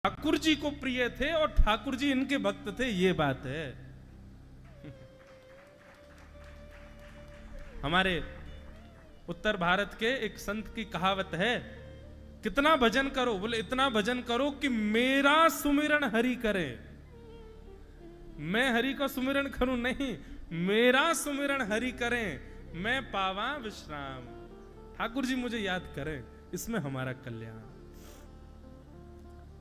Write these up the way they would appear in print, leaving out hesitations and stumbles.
ठाकुर जी को प्रिय थे और ठाकुर जी इनके भक्त थे, ये बात है। हमारे उत्तर भारत के एक संत की कहावत है, कितना भजन करो, बोले इतना भजन करो कि मेरा सुमिरन हरि करे। मैं हरि का सुमिरन करूं नहीं, मेरा सुमिरन हरि करें, मैं पावा विश्राम। ठाकुर जी मुझे याद करें, इसमें हमारा कल्याण।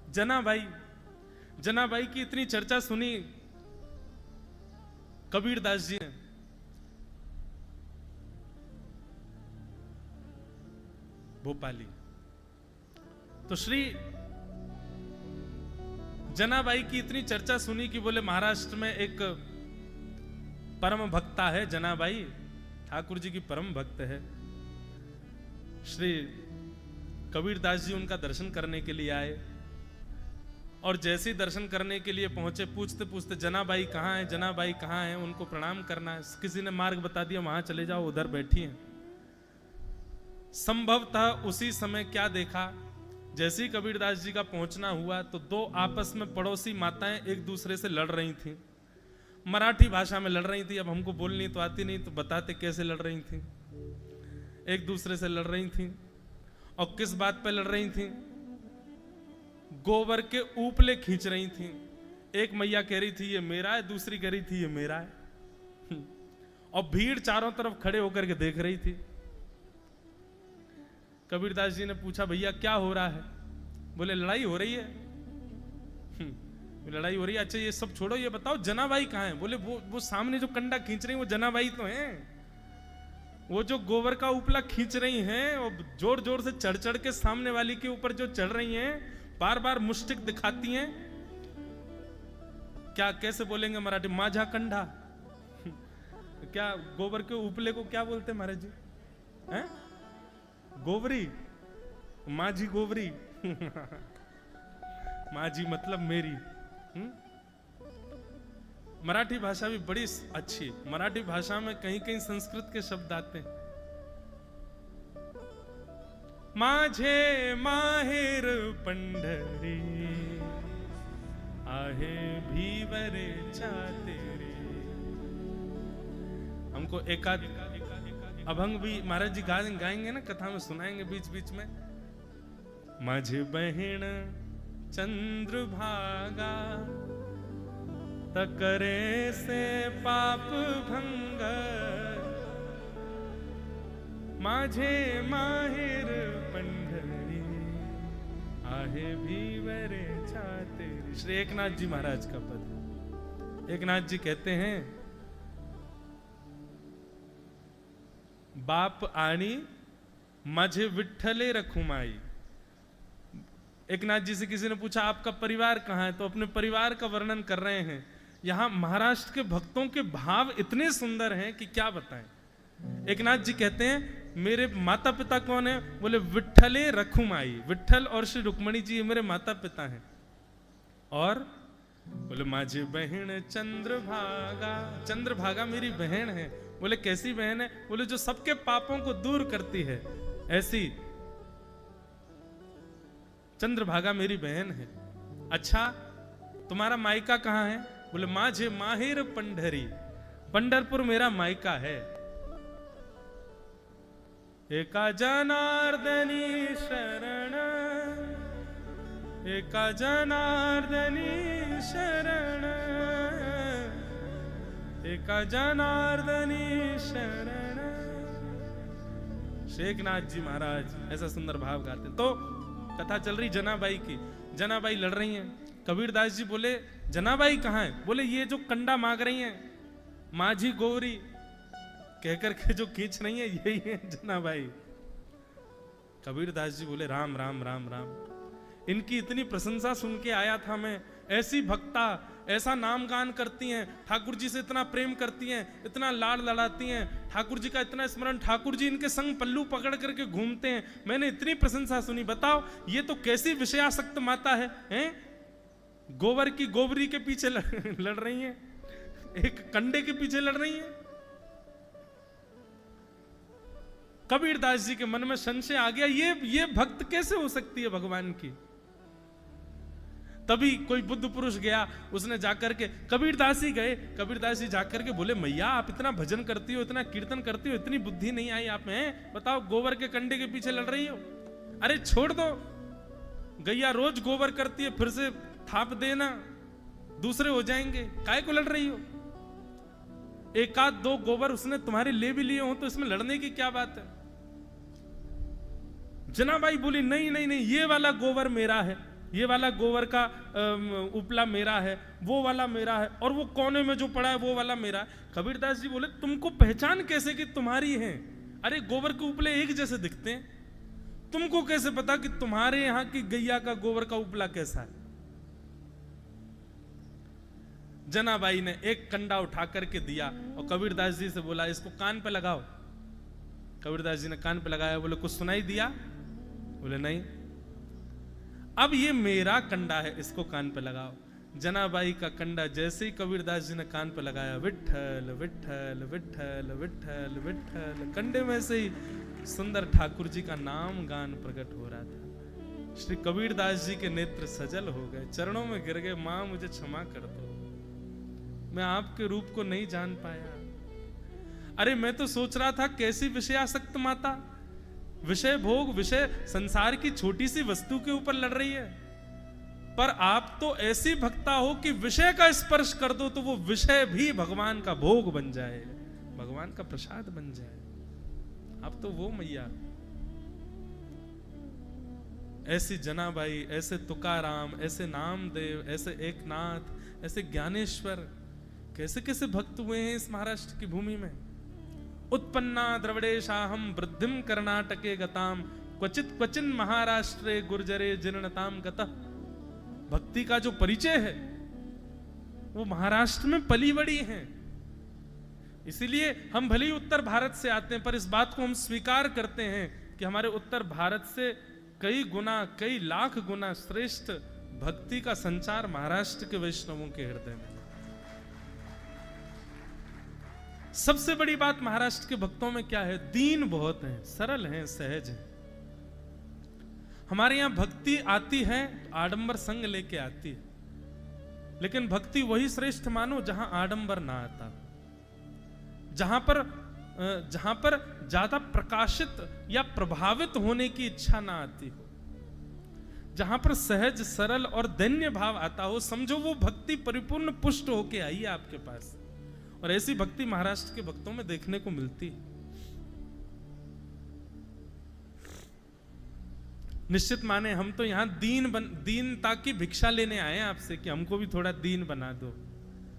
जनाबाई की इतनी चर्चा सुनी कबीरदास जी ने। भोपाली तो श्री जनाबाई की इतनी चर्चा सुनी कि बोले महाराष्ट्र में एक परम भक्ता है जनाबाई, ठाकुर जी की परम भक्त है। श्री कबीरदास जी उनका दर्शन करने के लिए आए और जैसे ही दर्शन करने के लिए पहुंचे, पूछते पूछते जनाबाई कहाँ है, जनाबाई कहाँ है, उनको प्रणाम करना है। किसी ने मार्ग बता दिया, वहां चले जाओ, उधर बैठी हैं। संभवतः उसी समय क्या देखा, जैसे ही कबीरदास जी का पहुंचना हुआ तो दो आपस में पड़ोसी माताएं एक दूसरे से लड़ रही थीं। मराठी भाषा में लड़ रही थी। अब हमको बोलनी तो आती नहीं, तो बताते कैसे लड़ रही थीं। एक दूसरे से लड़ रही थीं और किस बात पे लड़ रही थीं, गोबर के ऊपले खींच रही थीं। एक मैया कह रही थी ये मेरा है, दूसरी कह रही थी ये मेरा है। और भीड़ चारों तरफ खड़े होकर के देख रही थी। कबीरदास जी ने पूछा भैया क्या हो रहा है? बोले लड़ाई हो रही है। लड़ाई हो रही है, अच्छा ये सब छोड़ो, ये बताओ जनाबाई कहाँ है? बोले वो सामने जो कंडा खींच रही है वो जनाबाई तो है। वो जो गोबर का उपला खींच रही हैं और जोर जोर से चढ़ चढ़ के सामने वाली के ऊपर जो चढ़ रही हैं, बार बार मुष्टिक दिखाती हैं। क्या कैसे बोलेंगे मराठी? माझा कंडा। क्या गोबर के उपले को क्या बोलते हैं महाराज जी? हैं? गोबरी, माझी गोबरी। माझी मतलब मेरी। मराठी भाषा भी बड़ी अच्छी। मराठी भाषा में कहीं कहीं संस्कृत के शब्द आते हैं। माझे माहेर पंढरी आहे भीवरे तेरे। हमको एकाध अभंग भी महाराज जी गाएंगे ना, कथा में सुनाएंगे बीच बीच में। माझे बहन चंद्रभागा तकरे से पाप भंग, माझे माहिर पंढरी आहे भीवरे छाते। श्री एकनाथ जी महाराज का पद। एकनाथ जी कहते हैं बाप आणी माझे विठ्ठले रखुमाई। एकनाथ जी से किसी ने पूछा आपका परिवार कहाँ है, तो अपने परिवार का वर्णन कर रहे हैं। यहां महाराष्ट्र के भक्तों के भाव इतने सुंदर हैं कि क्या बताएं। एकनाथ जी कहते हैं मेरे माता पिता कौन है? बोले विठ्ठले रखुमाई। विठ्ठल और श्री रुक्मणी जी मेरे माता पिता हैं। और बोले माझी बहन चंद्रभागा, चंद्रभागा मेरी बहन है। बोले कैसी बहन है? बोले जो सबके पापों को दूर करती है, ऐसी चंद्रभागा मेरी बहन है। अच्छा तुम्हारा मायका कहाँ है? बोले माझे माहिर पंढरी, पंढरपुर मेरा मायका है। एका जनार्दनी शरण, एका जनार्दनी शरण, एका जनार्दनी शरण। शेखनाथ जी महाराज ऐसा सुंदर भाव गाते। तो कथा चल रही जनाबाई की। जनाबाई लड़ रही हैं। कबीरदास जी बोले जनाबाई कहाँ है? बोले ये जो कंडा मांग रही हैं, माझी गौरी कहकर के जो खींच रही है, यही है जनाबाई। कबीरदास जी बोले राम राम राम राम। इनकी इतनी प्रशंसा सुन के आया था मैं। ऐसी भक्ता, ऐसा नाम गान करती हैं, ठाकुर जी से इतना प्रेम करती हैं, इतना लाड़ लड़ाती हैं, ठाकुर जी का इतना स्मरण, ठाकुर जी इनके संग पल्लू पकड़ करके घूमते हैं। मैंने इतनी प्रशंसा सुनी। बताओ ये तो कैसी विषयासक्त माता है, हैं? गोबर की गोबरी के पीछे लड़ रही हैं, एक कंडे के पीछे लड़ रही हैं। कबीरदास जी के मन में संशय आ गया, ये भक्त कैसे हो सकती है भगवान की? तभी कोई बुद्ध पुरुष गया, उसने जाकर के, कबीरदास जी गए, कबीरदास जी जाकर के बोले, मैया आप इतना भजन करती हो, इतना कीर्तन करती हो, इतनी बुद्धि नहीं आई आप में, बताओ गोबर के कंडे के पीछे लड़ रही हो? अरे छोड़ दो, गैया रोज गोबर करती है, फिर से थाप देना, दूसरे हो जाएंगे, काहे को लड़ रही हो? एक आध दो गोबर उसने तुम्हारे ले भी लिए हो तो इसमें लड़ने की क्या बात है? जनाबाई बोली, नहीं नहीं नहीं, ये वाला गोबर मेरा है, ये वाला गोबर का उपला मेरा है, वो वाला मेरा है, और वो कोने में जो पड़ा है वो वाला मेरा है। कबीरदास जी बोले, तुमको पहचान कैसे कि तुम्हारी है? अरे गोबर के उपले एक जैसे दिखते हैं, तुमको कैसे पता कि तुम्हारे यहां की गैया का गोबर का उपला कैसा है? जनाबाई ने एक कंडा उठा करके दिया और कबीरदास जी से बोला, इसको कान पे लगाओ। कबीरदास जी ने कान पे लगाया, बोले कुछ सुनाई दिया? बोले नहीं। अब ये मेरा कंडा है, इसको कान पे लगाओ। जनाबाई का कंडा जैसे ही कबीरदास जी ने कान पे लगाया, विठ्ठल विठ्ठल विठ्ठल विठ्ठल विठ्ठल, कंडे में से ही सुंदर ठाकुर जी का नाम गान प्रकट हो रहा था। श्री कबीरदास जी के नेत्र सजल हो गए, चरणों में गिर गए, मां मुझे क्षमा कर दो, मैं आपके रूप को नहीं जान पाया। अरे मैं तो सोच रहा था कैसी विषयासक्त माता, विषय भोग, विषय संसार की छोटी सी वस्तु के ऊपर लड़ रही है, पर आप तो ऐसी भक्ता हो कि विषय का स्पर्श कर दो तो वो विषय भी भगवान का भोग बन जाए, भगवान का प्रसाद बन जाए। आप तो वो मैया। ऐसी जनाबाई, ऐसे तुकाराम, ऐसे नामदेव, ऐसे एकनाथ, ऐसे ज्ञानेश्वर, कैसे कैसे भक्त हुए हैं इस महाराष्ट्र की भूमि में। उत्पन्ना द्रविड़ेशाहम वृद्धिम कर्नाटके गताम, क्वचित क्वचिन महाराष्ट्रे गुर्जरे जीर्णताम गतः। भक्ति का जो परिचय है वो महाराष्ट्र में पली बड़ी है। इसीलिए हम भले ही उत्तर भारत से आते हैं, पर इस बात को हम स्वीकार करते हैं कि हमारे उत्तर भारत से कई गुना, कई लाख गुना श्रेष्ठ भक्ति का संचार महाराष्ट्र के वैष्णवों के हृदय में। सबसे बड़ी बात महाराष्ट्र के भक्तों में क्या है? दीन बहुत हैं, सरल हैं, सहज हैं। हमारे यहां भक्ति आती है आडंबर संग लेके आती है, लेकिन भक्ति वही श्रेष्ठ मानो जहां आडंबर ना आता, जहां पर ज्यादा प्रकाशित या प्रभावित होने की इच्छा ना आती हो, जहां पर सहज, सरल और दैन्य भाव आता हो, समझो वो भक्ति परिपूर्ण पुष्ट होके आई है आपके पास। और ऐसी भक्ति महाराष्ट्र के भक्तों में देखने को मिलती है। निश्चित माने हम तो यहां दीनता की भिक्षा लेने आए हैं आपसे कि हमको भी थोड़ा दीन बना दो।